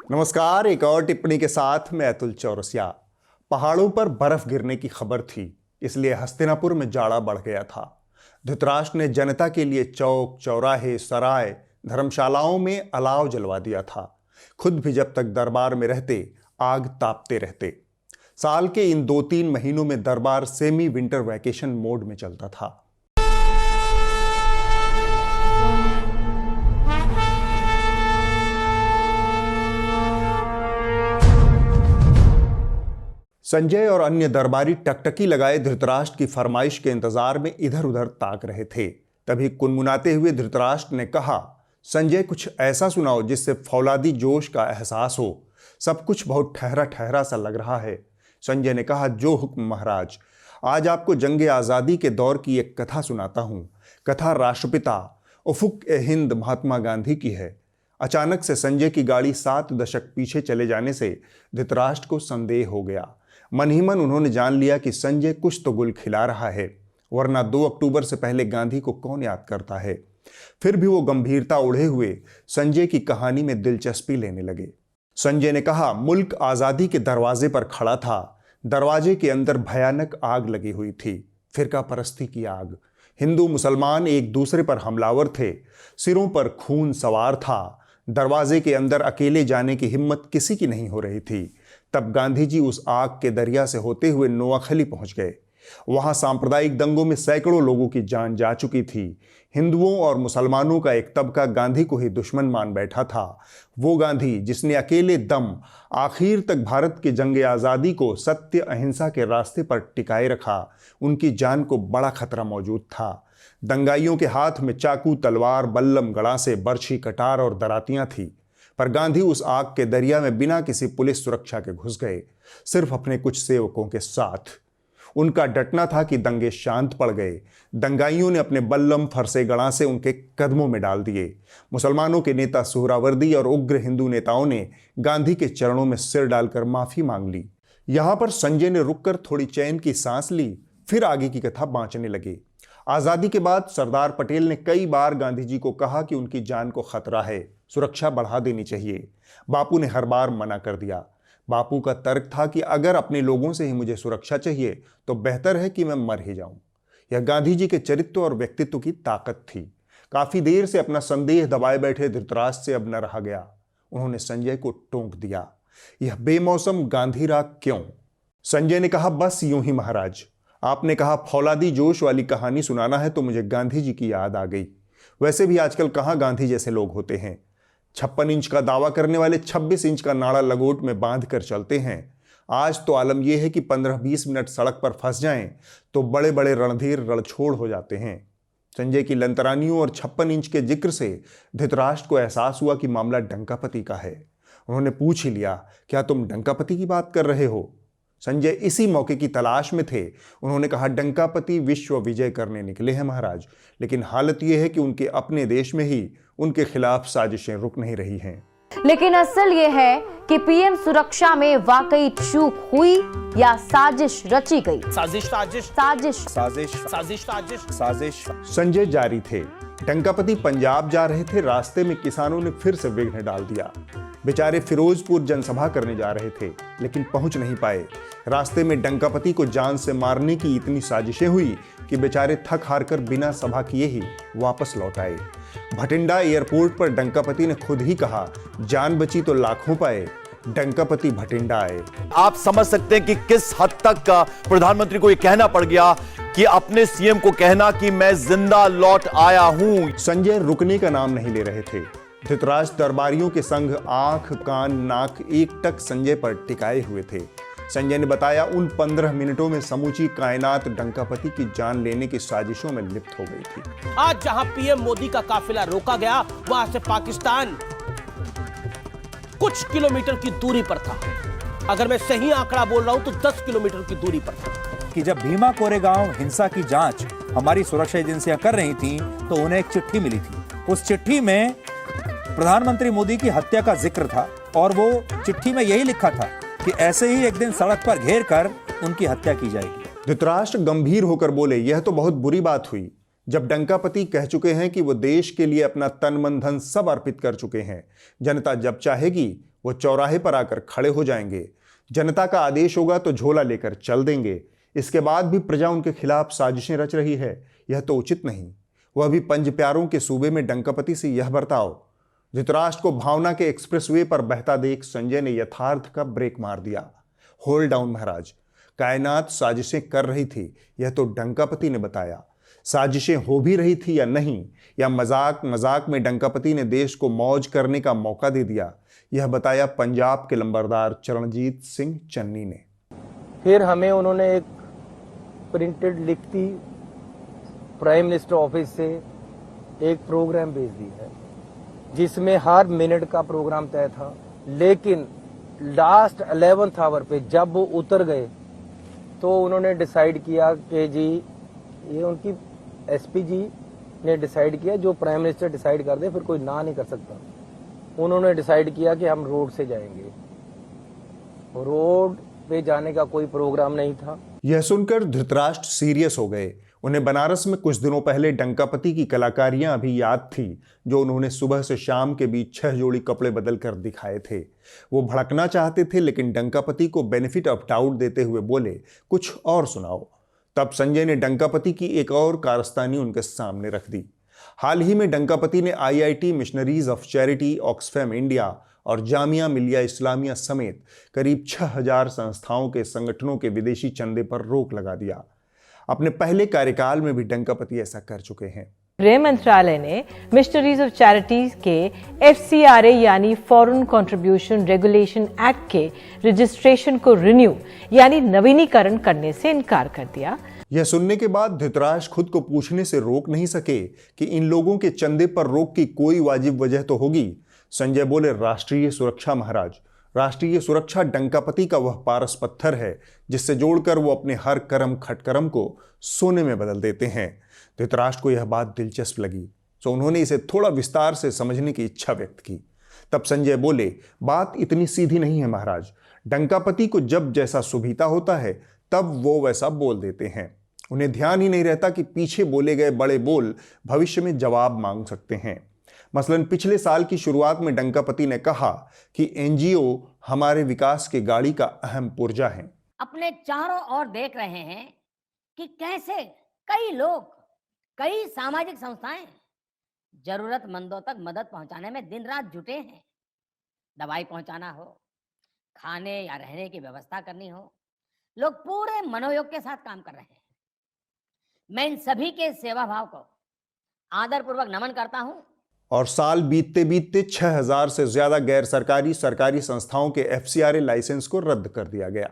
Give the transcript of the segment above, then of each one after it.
नमस्कार। एक और टिप्पणी के साथ मैं अतुल चौरसिया। पहाड़ों पर बर्फ गिरने की खबर थी, इसलिए हस्तिनापुर में जाड़ा बढ़ गया था। धृतराष्ट्र ने जनता के लिए चौक, चौराहे, सराय, धर्मशालाओं में अलाव जलवा दिया था। खुद भी जब तक दरबार में रहते आग तापते रहते। साल के इन 2-3 महीनों में दरबार सेमी विंटर वैकेशन मोड में चलता था। संजय और अन्य दरबारी टकटकी लगाए धृतराष्ट्र की फरमाइश के इंतजार में इधर उधर ताक रहे थे। तभी कुनमुनाते हुए धृतराष्ट्र ने कहा, संजय कुछ ऐसा सुनाओ जिससे फौलादी जोश का एहसास हो। सब कुछ बहुत ठहरा ठहरा सा लग रहा है। संजय ने कहा, जो हुक्म महाराज। आज आपको जंगे आज़ादी के दौर की एक कथा सुनाता हूँ। कथा राष्ट्रपिता उफ़ुक़-ए-हिंद महात्मा गांधी की है। अचानक से संजय की गाड़ी 7 दशक पीछे चले जाने से धृतराष्ट्र को संदेह हो गया। मन ही मन उन्होंने जान लिया कि संजय कुछ तो गुल खिला रहा है, वरना 2 अक्टूबर से पहले गांधी को कौन याद करता है। फिर भी वो गंभीरता ओढ़े हुए संजय की कहानी में दिलचस्पी लेने लगे। संजय ने कहा, मुल्क आज़ादी के दरवाजे पर खड़ा था। दरवाजे के अंदर भयानक आग लगी हुई थी, फिरका परस्ती की आग। हिंदू मुसलमान एक दूसरे पर हमलावर थे, सिरों पर खून सवार था। दरवाजे के अंदर अकेले जाने की हिम्मत किसी की नहीं हो रही थी। तब गांधी जी उस आग के दरिया से होते हुए नोआखली पहुंच गए। वहां सांप्रदायिक दंगों में सैकड़ों लोगों की जान जा चुकी थी। हिंदुओं और मुसलमानों का एक तबका गांधी को ही दुश्मन मान बैठा था। वो गांधी जिसने अकेले दम आखिर तक भारत के जंगे आज़ादी को सत्य अहिंसा के रास्ते पर टिकाए रखा, उनकी जान को बड़ा खतरा मौजूद था। दंगाइयों के हाथ में चाकू, तलवार, बल्लम, गड़ासे, बर्छी, कटार और दरातियां थी। पर गांधी उस आग के दरिया में बिना किसी पुलिस सुरक्षा के घुस गए, सिर्फ अपने कुछ सेवकों के साथ। उनका डटना था कि दंगे शांत पड़ गए। दंगाइयों ने अपने बल्लम, फरसे, गड़ासे उनके कदमों में डाल दिए। मुसलमानों के नेता सुहरावर्दी और उग्र हिंदू नेताओं ने गांधी के चरणों में सिर डालकर माफी मांग ली। यहां पर संजय ने रुककर थोड़ी चैन की सांस ली, फिर आगे की कथा बांचने लगे। आज़ादी के बाद सरदार पटेल ने कई बार गांधी जी को कहा कि उनकी जान को खतरा है, सुरक्षा बढ़ा देनी चाहिए। बापू ने हर बार मना कर दिया। बापू का तर्क था कि अगर अपने लोगों से ही मुझे सुरक्षा चाहिए तो बेहतर है कि मैं मर ही जाऊं। यह गांधी जी के चरित्र और व्यक्तित्व की ताकत थी। काफी देर से अपना संदेह दबाए बैठे धृतराष्ट्र से अब न रहा गया। उन्होंने संजय को टोंक दिया, यह बेमौसम गांधी राग क्यों? संजय ने कहा, बस यूं ही महाराज। आपने कहा फौलादी जोश वाली कहानी सुनाना है तो मुझे गांधी जी की याद आ गई। वैसे भी आजकल कहाँ गांधी जैसे लोग होते हैं। 56 इंच का दावा करने वाले 26 इंच का नाड़ा लगोट में बांध कर चलते हैं। आज तो आलम यह है कि 15-20 मिनट सड़क पर फंस जाएं तो बड़े बड़े रणधीर रणछोड़ हो जाते हैं। संजय की लंतरानियों और 56 इंच के जिक्र से धृतराष्ट्र को एहसास हुआ कि मामला डंकापति का है। उन्होंने पूछ ही लिया, क्या तुम डंकापति की बात कर रहे हो? संजय इसी मौके की तलाश में थे। उन्होंने कहा, डंकापति विश्व विजय करने निकले हैं महाराज, लेकिन हालत यह है कि उनके अपने देश में ही उनके खिलाफ साजिशें रुक नहीं रही हैं। लेकिन असल ये है कि पीएम सुरक्षा में वाकई चूक हुई या साजिश रची गई। साजिश साजिश साजिश साजिश साजिश साजिश साजिश। संजय जारी थे। डंकापति पंजाब जा रहे थे। रास्ते में किसानों ने फिर से विघ्न डाल दिया। बेचारे फिरोजपुर जनसभा करने जा रहे थे, लेकिन पहुंच नहीं पाए। रास्ते में डंकापति को जान से मारने की इतनी साजिशें हुई कि बेचारे थक हार कर बिना सभा किए ही वापस लौट आए। भटिंडा एयरपोर्ट पर डंकापति ने खुद ही कहा, जान बची तो लाखों पाए, डंकापति भटिंडा आए। आप समझ सकते हैं कि किस हद तक प्रधानमंत्री को यह कहना पड़ गया कि अपने सीएम को कहना कि मैं जिंदा लौट आया हूं। संजय रुकने का नाम नहीं ले रहे थे। धृतराष्ट्र दरबारियों के संग आंख, कान, नाक एकटक संजय पर टिकाए हुए थे। संजय ने बताया, उन 15 मिनटों में समूची कायनात डंकापति की जान लेने की साजिशों में लिप्त हो गई थी। आज जहां पीएम मोदी का काफिला रोका गया, वहां से पाकिस्तान कुछ किलोमीटर की दूरी पर था। अगर मैं सही आंकड़ा बोल रहा हूं तो 10 किलोमीटर की दूरी पर था। कि जब भीमा कोरेगांव हिंसा की जांच हमारी सुरक्षा एजेंसियां कर रही थीं, तो उन्हें एक चिट्ठी मिली थी। उस चिट्ठी में प्रधानमंत्री मोदी की हत्या का जिक्र था और वो चिट्ठी में यही लिखा था कि ऐसे ही एक दिन सड़क पर घेर कर उनकी हत्या की जाएगी। धृतराष्ट्र गंभीर होकर बोले, यह तो बहुत बुरी बात हुई। जब डंकापति कह चुके हैं कि वो देश के लिए अपना तन मन धन सब अर्पित कर चुके हैं, जनता जब चाहेगी वो चौराहे पर आकर खड़े हो जाएंगे, जनता का आदेश होगा तो झोला लेकर चल देंगे। इसके बाद भी प्रजा उनके खिलाफ साजिशें रच रही है, यह तो उचित नहीं। वह भी पंज प्यारों के सूबे में डंकापति से यह बर्ताव। धृतराष्ट्र को भावना के एक्सप्रेसवे पर बहता देख संजय ने यथार्थ का ब्रेक मार दिया। होल्ड डाउन महाराज, कायनात साजिशें कर रही थी, यह तो डंकापति ने बताया। साजिशें हो भी रही थी या नहीं, या मजाक मजाक में डंकापति ने देश को मौज करने का मौका दे दिया, यह बताया पंजाब के लंबरदार चरणजीत सिंह चन्नी ने। फिर हमें उन्होंने एक प्रिंटेड लिखती प्राइम मिनिस्टर ऑफिस से एक प्रोग्राम भेज दी है, जिसमें हर मिनट का प्रोग्राम तय था। लेकिन लास्ट 11th आवर पे जब वो उतर गए तो उन्होंने डिसाइड किया कि जी, ये उनकी एसपी जी ने डिसाइड किया, जो प्राइम मिनिस्टर डिसाइड कर दे फिर कोई ना नहीं कर सकता। उन्होंने डिसाइड किया कि हम रोड से जाएंगे। रोड पे जाने का कोई प्रोग्राम नहीं था। यह सुनकर धृतराष्ट्र सीरियस हो गए। उन्हें बनारस में कुछ दिनों पहले डंकापति की कलाकारियां अभी याद थी, जो उन्होंने सुबह से शाम के बीच 6 जोड़ी कपड़े बदल कर दिखाए थे। वो भड़कना चाहते थे, लेकिन डंकापति को बेनिफिट ऑफ डाउट देते हुए बोले, कुछ और सुनाओ। तब संजय ने डंकापति की एक और कारस्तानी उनके सामने रख दी। हाल ही में डंकापति ने IIT missionaries of charity, Oxfam India और जामिया मिलिया इस्लामिया समेत करीब 6000 संस्थाओं के संगठनों के विदेशी चंदे पर रोक लगा दिया। अपने पहले कार्यकाल में भी डंकापति ऐसा कर चुके हैं। गृह मंत्रालय ने मिशनरीज ऑफ चैरिटीज के FCRA यानी फॉरेन कंट्रीब्यूशन रेगुलेशन एक्ट के रजिस्ट्रेशन को रिन्यू यानी नवीनीकरण करने से इनकार कर दिया। यह सुनने के बाद धृतराष्ट्र खुद को पूछने से रोक नहीं सके कि इन लोगों के चंदे पर रोक की कोई वाजिब वजह तो होगी। संजय बोले, राष्ट्रीय सुरक्षा महाराज, राष्ट्रीय सुरक्षा डंकापति का वह पारस पत्थर है जिससे जोड़कर वो अपने हर कर्म खटकर्म को सोने में बदल देते हैं। धृतराष्ट्र को यह बात दिलचस्प लगी, तो उन्होंने इसे थोड़ा विस्तार से समझने की इच्छा व्यक्त की। तब संजय बोले, बात इतनी सीधी नहीं है महाराज। डंकापति को जब जैसा सुभीता होता है तब वो वैसा बोल देते हैं। उन्हें ध्यान ही नहीं रहता कि पीछे बोले गए बड़े बोल भविष्य में जवाब मांग सकते हैं। मसलन पिछले साल की शुरुआत में डंकापति ने कहा कि NGO हमारे विकास के गाड़ी का अहम पुर्जा है। अपने चारों ओर देख रहे हैं कि कैसे कई लोग, कई सामाजिक संस्थाएं जरूरतमंदों तक मदद पहुंचाने में दिन रात जुटे हैं। दवाई पहुंचाना हो, खाने या रहने की व्यवस्था करनी हो, लोग पूरे मनोयोग के साथ काम कर रहे हैं। मैं इन सभी के सेवा भाव को आदरपूर्वक नमन करता हूं। और साल बीतते बीतते 6000 से ज्यादा गैर सरकारी सरकारी संस्थाओं के FCRA लाइसेंस को रद्द कर दिया गया।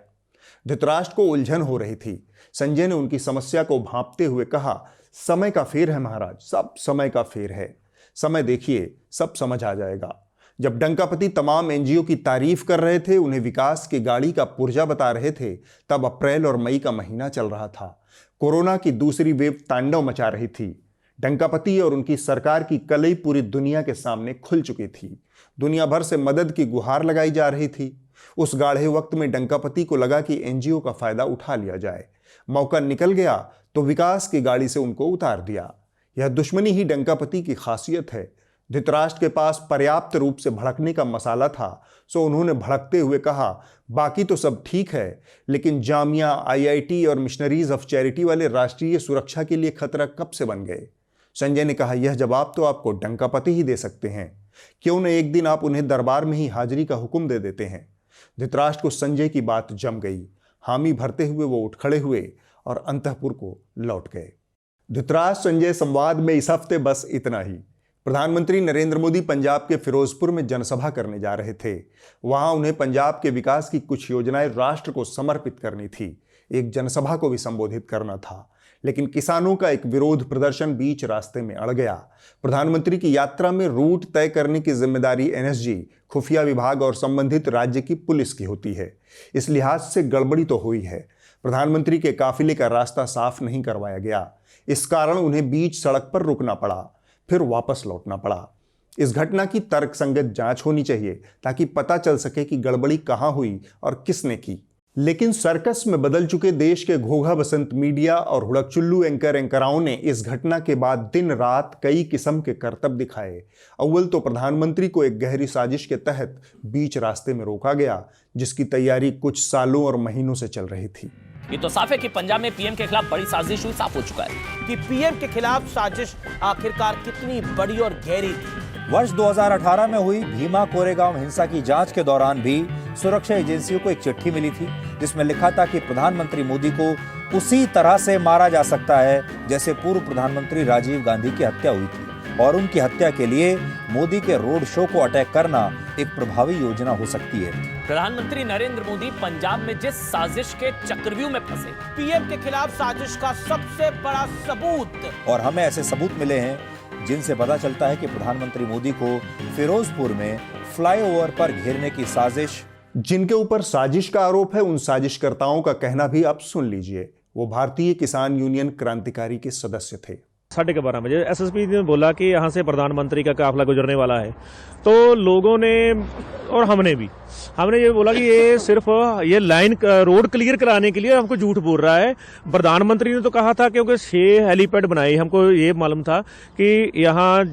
धृतराष्ट्र को उलझन हो रही थी। संजय ने उनकी समस्या को भांपते हुए कहा, समय का फेर है महाराज, सब समय का फेर है। समय देखिए, सब समझ आ जाएगा। जब डंकापति तमाम NGO की तारीफ कर रहे थे, उन्हें विकास की गाड़ी का पुर्जा बता रहे थे, तब अप्रैल और मई का महीना चल रहा था। कोरोना की दूसरी वेव तांडव मचा रही थी। डंकापति और उनकी सरकार की कलई पूरी दुनिया के सामने खुल चुकी थी। दुनिया भर से मदद की गुहार लगाई जा रही थी। उस गाढ़े वक्त में डंकापति को लगा कि NGO का फायदा उठा लिया जाए। मौका निकल गया तो विकास की गाड़ी से उनको उतार दिया। यह दुश्मनी ही डंकापति की खासियत है। धृतराष्ट्र के पास पर्याप्त रूप से भड़कने का मसाला था, सो उन्होंने भड़कते हुए कहा, बाकी तो सब ठीक है, लेकिन जामिया, IIT और मिशनरीज ऑफ चैरिटी वाले राष्ट्रीय सुरक्षा के लिए खतरा कब से बन गए। संजय ने कहा, यह जवाब तो आपको डंकापति ही दे सकते हैं। क्यों न एक दिन आप उन्हें दरबार में ही हाजिरी का हुक्म दे देते हैं। धृतराष्ट्र को संजय की बात जम गई। हामी भरते हुए वो उठ खड़े हुए और अंतःपुर को लौट गए। धृतराष्ट्र संजय संवाद में इस हफ्ते बस इतना ही। प्रधानमंत्री नरेंद्र मोदी पंजाब के फिरोजपुर में जनसभा करने जा रहे थे। वहां उन्हें पंजाब के विकास की कुछ योजनाएं राष्ट्र को समर्पित करनी थी। एक जनसभा को भी संबोधित करना था, लेकिन किसानों का एक विरोध प्रदर्शन बीच रास्ते में अड़ गया। प्रधानमंत्री की यात्रा में रूट तय करने की जिम्मेदारी NSG, खुफिया विभाग और संबंधित राज्य की पुलिस की होती है। इस लिहाज से गड़बड़ी तो हुई है। प्रधानमंत्री के काफिले का रास्ता साफ नहीं करवाया गया। इस कारण उन्हें बीच सड़क पर रुकना पड़ा, फिर वापस लौटना पड़ा। इस घटना की तर्कसंगत जांच होनी चाहिए ताकि पता चल सके कि गड़बड़ी कहां हुई और किसने की। लेकिन सर्कस में बदल चुके देश के घोघा बसंत मीडिया और हुड़कचुल्लू एंकराओं ने इस घटना के बाद दिन रात कई किस्म के करतब दिखाए। अव्वल तो प्रधानमंत्री को एक गहरी साजिश के तहत बीच रास्ते में रोका गया, जिसकी तैयारी कुछ सालों और महीनों से चल रही थी। ये तो साफ है कि पंजाब में पीएम के खिलाफ बड़ी साजिश हुई, साफ हो चुका है कि पीएम के खिलाफ साजिश आखिरकार कितनी बड़ी और गहरी थी। वर्ष 2018 में हुई भीमा कोरेगांव हिंसा की जांच के दौरान भी सुरक्षा एजेंसियों को एक चिट्ठी मिली थी, जिसमें लिखा था कि प्रधानमंत्री मोदी को उसी तरह से मारा जा सकता है जैसे पूर्व प्रधानमंत्री राजीव गांधी की हत्या हुई थी, और उनकी हत्या के लिए मोदी के रोड शो को अटैक करना एक प्रभावी योजना हो सकती है। प्रधानमंत्री नरेंद्र मोदी पंजाब में जिस साजिश के चक्रव्यूह में फंसे, पीएम के खिलाफ साजिश का सबसे बड़ा सबूत, और हमें ऐसे सबूत मिले हैं जिनसे पता चलता है कि प्रधानमंत्री मोदी को फिरोजपुर में फ्लाईओवर पर घेरने की साजिश। जिनके ऊपर साजिश का आरोप है, उन साजिशकर्ताओं का कहना भी आप सुन लीजिए। वो भारतीय किसान यूनियन क्रांतिकारी के सदस्य थे। 12:30 बजे एसएसपी ने बोला कि यहाँ से प्रधानमंत्री का काफिला गुजरने वाला है, तो लोगों ने और हमने ये बोला कि ये सिर्फ ये लाइन रोड क्लियर कराने के लिए हमको झूठ बोल रहा है। प्रधानमंत्री ने तो कहा था, क्योंकि 6 हेलीपैड बनाए, हमको ये मालूम था कि यहाँ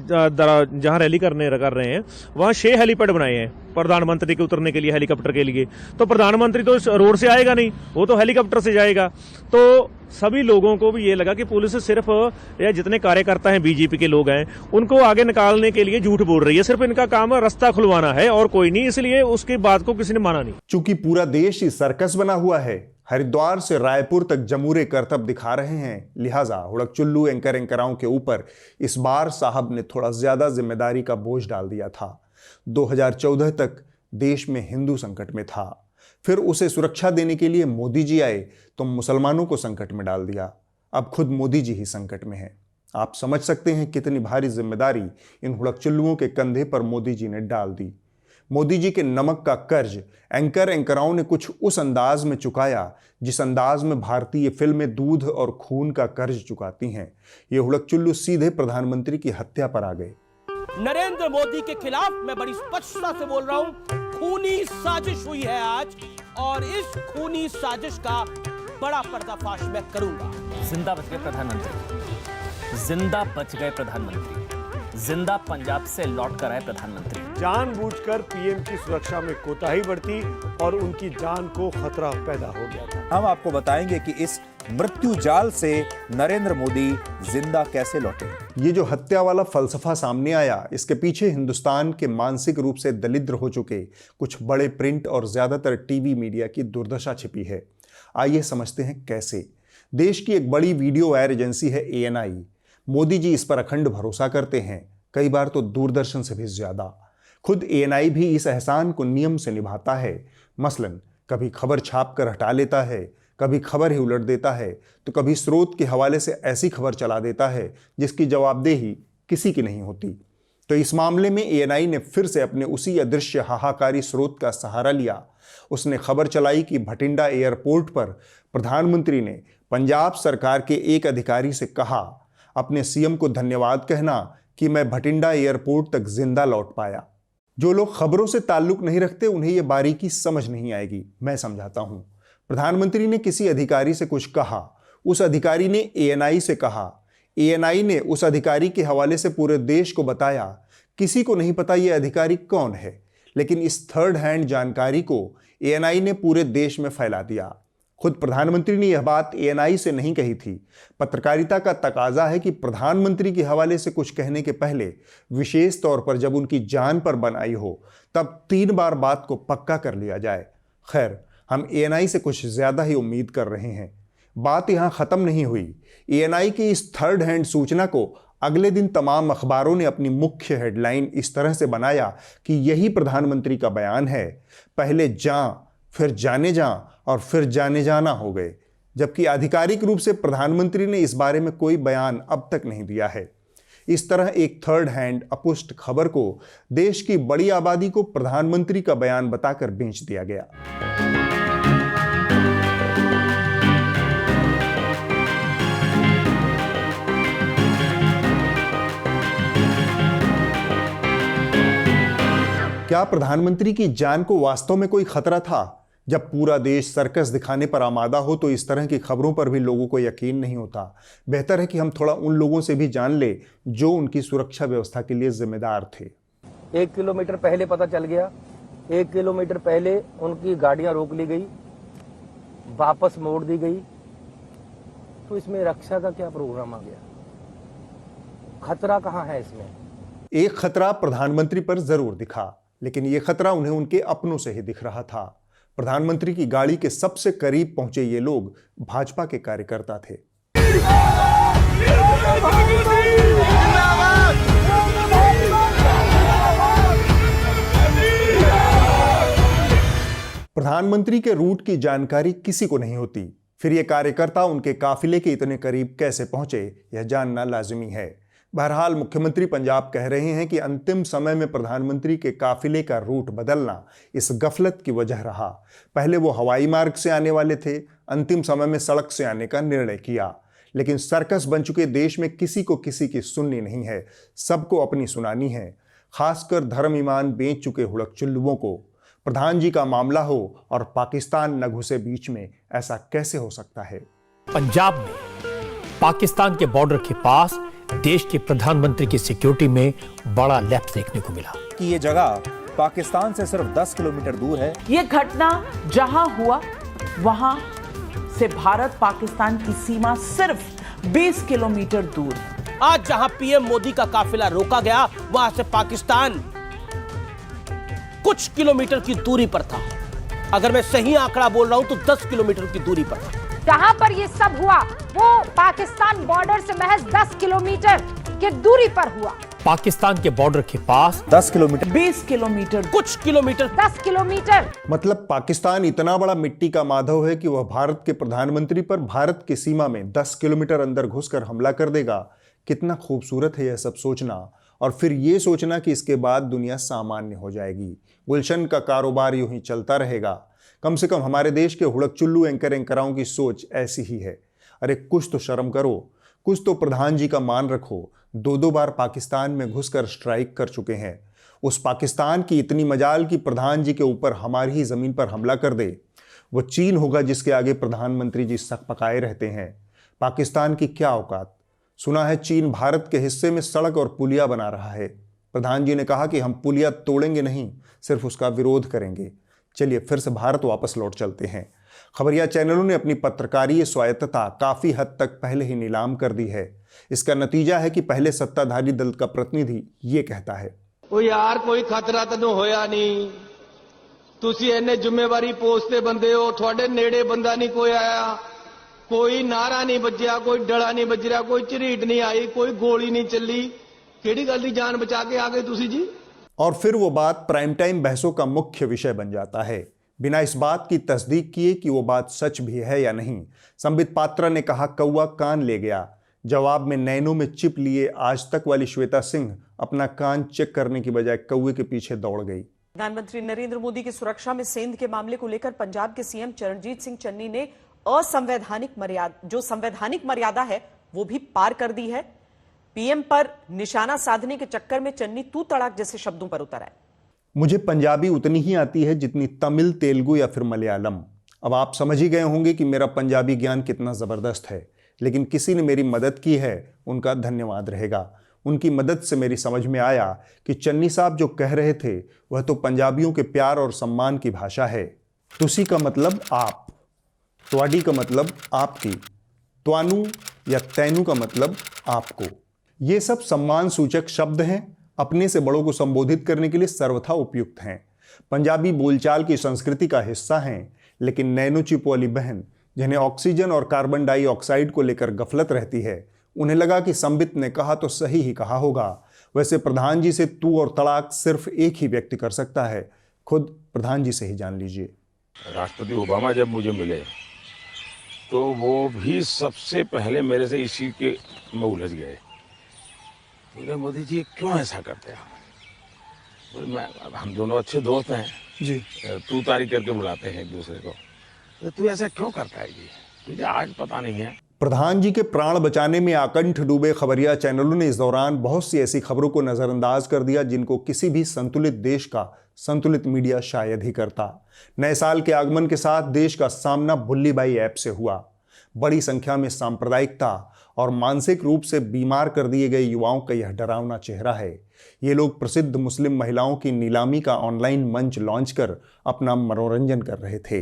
जहाँ रैली कर रहे हैं वहाँ 6 हेलीपैड बनाए हैं प्रधानमंत्री के उतरने के लिए, हेलीकॉप्टर के लिए। तो प्रधानमंत्री तो रोड से आएगा नहीं, वो तो हेलीकॉप्टर से जाएगा। तो सभी लोगों को भी ये लगा कि पुलिस सिर्फ या जितने कार्यकर्ता हैं बीजेपी के लोग हैं उनको आगे निकालने के लिए झूठ बोल रही है, सिर्फ इनका काम रास्ता खुलवाना है और कोई नहीं, इसलिए उसकी बात को किसी ने माना नहीं। चूंकि पूरा देश इस सर्कस बना हुआ है, हरिद्वार से रायपुर तक जमूरे करतब दिखा रहे हैं, लिहाजा हुड़कचुल्लू एंकराओं के ऊपर इस बार साहब ने थोड़ा ज्यादा जिम्मेदारी का बोझ डाल दिया था। 2014 तक देश में हिंदू संकट में था, फिर उसे सुरक्षा देने के लिए मोदी जी आए तो मुसलमानों को संकट में डाल दिया। अब खुद मोदी जी ही संकट में हैं। आप समझ सकते हैं कितनी भारी जिम्मेदारी इन हुड़कचुल्लुओं के कंधे पर मोदी जी ने डाल दी। मोदी जी के नमक का कर्ज एंकराओं ने कुछ उस अंदाज में चुकाया जिस अंदाज में भारतीय फिल्में दूध और खून का कर्ज चुकाती हैं। ये हुड़कचुल्लू सीधे प्रधानमंत्री की हत्या पर आ गए। नरेंद्र मोदी के खिलाफ मैं बड़ी स्पष्टता से बोल रहा हूं, खूनी साजिश हुई है आज, और इस खूनी साजिश का बड़ा पर्दाफाश मैं करूंगा। जिंदा बच गए प्रधानमंत्री, जिंदा बच गए प्रधानमंत्री, जिंदा पंजाब से लौट कर आए प्रधानमंत्री। जानबूझकर पीएम की सुरक्षा में कोताही बरती और उनकी जान को खतरा पैदा हो गया था। हम आपको बताएंगे कि इस मृत्यु जाल से नरेंद्र मोदी जिंदा कैसे लौटे। ये जो हत्या वाला फलसफा सामने आया, इसके पीछे हिंदुस्तान के मानसिक रूप से दलिद्र हो चुके कुछ बड़े प्रिंट और ज्यादातर टीवी मीडिया की दुर्दशा छिपी है। आइए समझते हैं कैसे। देश की एक बड़ी वीडियो वायर एजेंसी है ANI। मोदी जी इस पर अखंड भरोसा करते हैं, कई बार तो दूरदर्शन से भी ज्यादा। खुद ANI भी इस एहसान को नियम से निभाता है। मसलन कभी खबर छाप कर हटा लेता है, कभी खबर ही उलट देता है, तो कभी स्रोत के हवाले से ऐसी खबर चला देता है जिसकी जवाबदेही किसी की नहीं होती। तो इस मामले में ANI ने फिर से अपने उसी अदृश्य हाहाकारी स्रोत का सहारा लिया। उसने खबर चलाई कि भटिंडा एयरपोर्ट पर प्रधानमंत्री ने पंजाब सरकार के एक अधिकारी से कहा, अपने CM को धन्यवाद कहना कि मैं भटिंडा एयरपोर्ट तक जिंदा लौट पाया। जो लोग खबरों से ताल्लुक नहीं रखते उन्हें यह बारीकी समझ नहीं आएगी, मैं समझाता हूं। प्रधानमंत्री ने किसी अधिकारी से कुछ कहा, उस अधिकारी ने ANI से कहा, ANI ने उस अधिकारी के हवाले से पूरे देश को बताया। किसी को नहीं पता यह अधिकारी कौन है, लेकिन इस थर्ड हैंड जानकारी को ANI ने पूरे देश में फैला दिया। खुद प्रधानमंत्री ने यह बात ANI से नहीं कही थी। पत्रकारिता का तकाजा है कि प्रधानमंत्री के हवाले से कुछ कहने के पहले, विशेष तौर पर जब उनकी जान पर बन आई हो, तब 3 बार बात को पक्का कर लिया जाए। खैर, हम ANI से कुछ ज्यादा ही उम्मीद कर रहे हैं। बात यहां खत्म नहीं हुई। ANI की इस थर्ड हैंड सूचना को अगले दिन तमाम अखबारों ने अपनी मुख्य हेडलाइन इस तरह से बनाया कि यही प्रधानमंत्री का बयान है, पहले जां, फिर जाने जां और फिर जाने जाना हो गए। जबकि आधिकारिक रूप से प्रधानमंत्री ने इस बारे में कोई बयान अब तक नहीं दिया है। इस तरह एक थर्ड हैंड अपुष्ट खबर को देश की बड़ी आबादी को प्रधानमंत्री का बयान बताकर बेच दिया गया। क्या प्रधानमंत्री की जान को वास्तव में कोई खतरा था? जब पूरा देश सर्कस दिखाने पर आमादा हो तो इस तरह की खबरों पर भी लोगों को यकीन नहीं होता। बेहतर है कि हम थोड़ा उन लोगों से भी जान ले जो उनकी सुरक्षा व्यवस्था के लिए जिम्मेदार थे। 1 किलोमीटर पहले पता चल गया, 1 किलोमीटर पहले उनकी गाड़ियां रोक ली गई, वापस मोड़ दी गई। तो इसमें रक्षा का क्या प्रोग्राम आ गया? खतरा कहां है इसमें? एक खतरा प्रधानमंत्री पर जरूर दिखा, लेकिन यह खतरा उन्हें उनके अपनों से ही दिख रहा था। प्रधानमंत्री की गाड़ी के सबसे करीब पहुंचे ये लोग भाजपा के कार्यकर्ता थे। प्रधानमंत्री के रूट की जानकारी किसी को नहीं होती, फिर ये कार्यकर्ता उनके काफिले के इतने करीब कैसे पहुंचे, यह जानना लाजिमी है। बहरहाल मुख्यमंत्री पंजाब कह रहे हैं कि अंतिम समय में प्रधानमंत्री के काफिले का रूट बदलना इस गफलत की वजह रहा। पहले वो हवाई मार्ग से आने वाले थे, अंतिम समय में सड़क से आने का निर्णय किया। लेकिन सर्कस बन चुके देश में किसी को किसी की सुननी नहीं है, सबको अपनी सुनानी है, खासकर धर्म ईमान बेच चुके हुड़कचुल्लुओं को। प्रधान जी का मामला हो और पाकिस्तान न घुसे बीच में, ऐसा कैसे हो सकता है? पंजाब में पाकिस्तान के बॉर्डर के पास देश के प्रधानमंत्री की सिक्योरिटी में बड़ा लैप्स देखने को मिला कि ये जगह पाकिस्तान से सिर्फ 10 किलोमीटर दूर है। ये घटना जहां हुआ वहां से भारत पाकिस्तान की सीमा सिर्फ 20 किलोमीटर दूर है। आज जहां पीएम मोदी का काफिला रोका गया, वहां से पाकिस्तान कुछ किलोमीटर की दूरी पर था। अगर मैं सही आंकड़ा बोल रहा हूं तो 10 किलोमीटर की दूरी पर था। जहां पर ये सब हुआ वो पाकिस्तान बॉर्डर से महज 10 किलोमीटर की दूरी पर हुआ। पाकिस्तान के बॉर्डर के पास 10 किलोमीटर, 20 किलोमीटर, कुछ किलोमीटर, 10 किलोमीटर। मतलब पाकिस्तान इतना बड़ा मिट्टी का माधव है कि वह भारत के प्रधानमंत्री पर भारत की सीमा में 10 किलोमीटर अंदर घुसकर हमला कर देगा। कितना खूबसूरत है यह सब सोचना, और फिर यह सोचना कि इसके बाद दुनिया सामान्य हो जाएगी, गुलशन का कारोबार यूं ही चलता रहेगा। कम से कम हमारे देश के हुड़कचुल्लू एंकराओं की सोच ऐसी ही है। अरे कुछ तो शर्म करो, कुछ तो प्रधान जी का मान रखो। 2 बार पाकिस्तान में घुसकर स्ट्राइक कर चुके हैं। उस पाकिस्तान की इतनी मजाल कि प्रधान जी के ऊपर हमारी ही जमीन पर हमला कर दे। वो चीन होगा जिसके आगे प्रधानमंत्री जी सक पकाए रहते हैं। पाकिस्तान की क्या औकात। सुना है चीन भारत के हिस्से में सड़क और पुलिया बना रहा है। प्रधान जी ने कहा कि हम पुलिया तोड़ेंगे नहीं, सिर्फ उसका विरोध करेंगे। चलिए फिर से भारत वापस लौट चलते हैं। खबरिया चैनलों ने अपनी पत्रकारीय स्वायत्तता काफी हद तक पहले ही नीलाम कर दी है। इसका नतीजा है कि पहले सत्ताधारी दल का प्रतिनिधि ये कहता है, ओ यार कोई खतरा तैनूं होया नहीं, तुसी इन्ने जिम्मेवारी पोस्ट ते बंदे हो, थोड़े नेड़े बंदा नहीं कोई आया, कोई नारा नहीं बजया, कोई डड़ा नहीं बज रहा, कोई झरीट नहीं आई, कोई गोली नहीं चली, केड़ी गल दी जान बचा के आ गए तुसी जी। और फिर वो बात प्राइम टाइम बहसों का मुख्य विषय बन जाता है, बिना इस बात की तस्दीक किए कि वो बात सच भी है या नहीं। संबित पात्रा ने कहा कौवा कान ले गया, जवाब में नैनों में चिप लिए आज तक वाली श्वेता सिंह अपना कान चेक करने की बजाय कौवे के पीछे दौड़ गई। प्रधानमंत्री नरेंद्र मोदी की सुरक्षा में सेंध के मामले को लेकर पंजाब के सीएम चरणजीत सिंह चन्नी ने संवैधानिक मर्यादा है वो भी पार कर दी है। पीएम पर निशाना साधने के चक्कर में चन्नी तू तड़ाक जैसे शब्दों पर उतर आए। मुझे पंजाबी उतनी ही आती है जितनी तमिल, तेलुगु या फिर मलयालम। अब आप समझ ही गए होंगे कि मेरा पंजाबी ज्ञान कितना जबरदस्त है, लेकिन किसी ने मेरी मदद की है, उनका धन्यवाद रहेगा। उनकी मदद से मेरी समझ में आया कि चन्नी साहब जो कह रहे थे वह तो पंजाबियों के प्यार और सम्मान की भाषा है। तुसी का मतलब आप, त्वाडी का मतलब आपकी, त्वानू या तैनू का मतलब आपको। ये सब सम्मान सूचक शब्द हैं, अपने से बड़ों को संबोधित करने के लिए सर्वथा उपयुक्त हैं। पंजाबी बोलचाल की संस्कृति का हिस्सा हैं, लेकिन नैनो चिप वाली बहन जिन्हें ऑक्सीजन और कार्बन डाइऑक्साइड को लेकर गफलत रहती है, उन्हें लगा कि संबित ने कहा तो सही ही कहा होगा। वैसे प्रधान जी से तू और तड़ाक सिर्फ एक ही व्यक्ति कर सकता है, खुद प्रधान जी से ही जान लीजिए। राष्ट्रपति ओबामा जब मुझे मिले तो वो भी सबसे पहले मेरे से इसी के में उलझ गए। बोले मोदी जी क्यों ऐसा करते हैं? हम दोनों अच्छे दोस्त हैं जी, तू तारीख करके बुलाते हैं एक दूसरे को, तो तू ऐसा क्यों करता है जी? तुझे आज पता नहीं है। प्रधान जी के प्राण बचाने में आकंठ डूबे खबरिया चैनलों ने इस दौरान बहुत सी ऐसी खबरों को नजरअंदाज कर दिया जिनको किसी भी संतुलित देश का संतुलित मीडिया शायद ही करता। नए साल के आगमन के साथ देश का सामना भुल्लीबाई ऐप से हुआ। बड़ी संख्या में सांप्रदायिकता और मानसिक रूप से बीमार कर दिए गए युवाओं का यह डरावना चेहरा है। ये लोग प्रसिद्ध मुस्लिम महिलाओं की नीलामी का ऑनलाइन मंच लॉन्च कर अपना मनोरंजन कर रहे थे।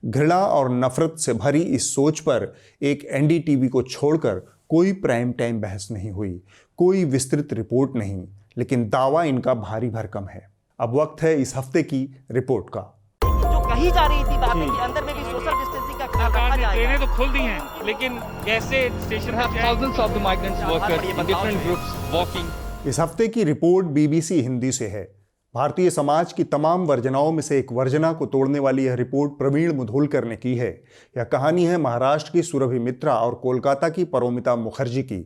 घृणा और नफरत से भरी इस सोच पर एक एनडीटीवी को छोड़कर कोई प्राइम टाइम बहस नहीं हुई, कोई विस्तृत रिपोर्ट नहीं, लेकिन दावा इनका भारी भरकम है। अब वक्त है इस हफ्ते की रिपोर्ट का। जो कही जा रही थी बातें कि अंदर में भी सोशल डिस्टेंसिंग का ख्याल रखा जाएगा। ट्रेनें तो खुल दी हैं, लेकिन कैसे स्टेशन पर thousands of the migrants workers in different groups walking। इस हफ्ते की रिपोर्ट बीबीसी हिंदी से है। भारतीय समाज की तमाम वर्जनाओं में से एक वर्जना को तोड़ने वाली यह रिपोर्ट प्रवीण मुधोलकर ने की है। यह कहानी है महाराष्ट्र की सुरभि मित्रा और कोलकाता की परोमिता मुखर्जी की।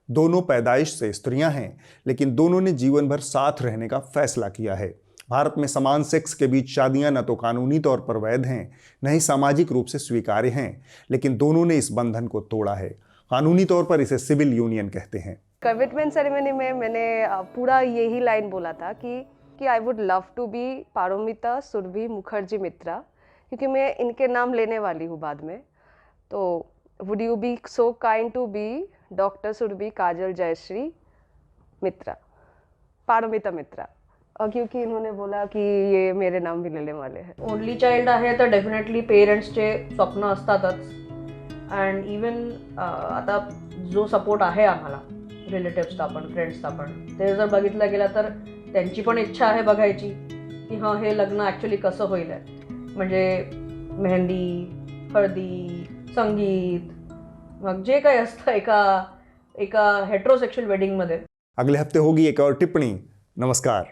दोनों पैदाइश से स्त्रियां हैं, लेकिन दोनों ने जीवन भर साथ रहने का फैसला किया है। भारत में समान सेक्स के बीच शादियां न तो कानूनी तौर पर वैध हैं, न ही सामाजिक रूप से स्वीकार्य हैं, लेकिन दोनों ने इस बंधन को तोड़ा है। कानूनी तौर पर इसे सिविल यूनियन कहते हैं। कमिटमेंट सेरेमनी में मैंने पूरा यही लाइन बोला था कि I would love to be Paromita Surabhi Mukherjee Mitra, क्योंकि मैं इनके नाम लेने वाली हूँ बाद में। तो would you be so kind to be doctor Surabhi Kajal Jayshree Mitra, Paromita Mitra, और क्योंकि इन्होंने बोला कि ये मेरे नाम भी लेने वाले हैं। ओनली चाइल्ड आहे तर डेफिनेटली पेरेंट्सचे स्वप्न असतातच अँड इवन आता जो सपोर्ट आहे आम्हाला रिलेटिव्सचा पण फ्रेंड्सचा पण, ते जर बघितलं गेलं तर त्यांची पण इच्छा आहे बघायची की हां हे लग्न ॲक्च्युली कसं होईल आहे, म्हणजे मेहंदी, हळदी, संगीत, मग जे काही असतं एका हेट्रोसेक्शुअल वेडिंगमध्ये। अगले हफ्ते होगी एक और टिप्पणी। नमस्कार।